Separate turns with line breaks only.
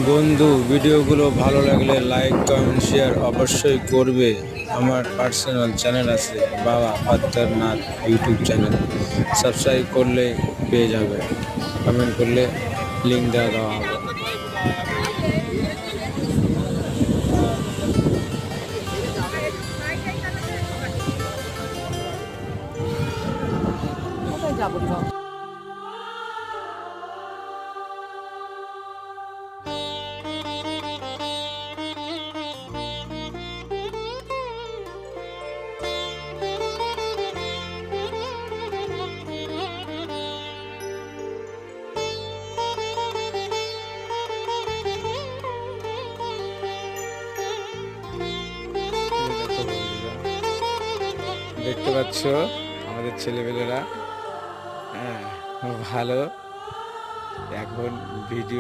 বন্ধু, ভিডিওগুলো ভালো লাগলে লাইক কমেন্ট শেয়ার অবশ্যই করবে। আমার পার্সোনাল চ্যানেল আছে, বাবা পাত্তারনাথ ইউটিউব চ্যানেল। সাবস্ক্রাইব করলে পেয়ে যাবে, কমেন্ট করলে লিঙ্ক দেওয়া হবে।
কোথায় যাবো চ?
দেখতে পাচ্ছ আমাদের ছেলেপেলেরা, হ্যাঁ, ভালো। এখন ভিডিও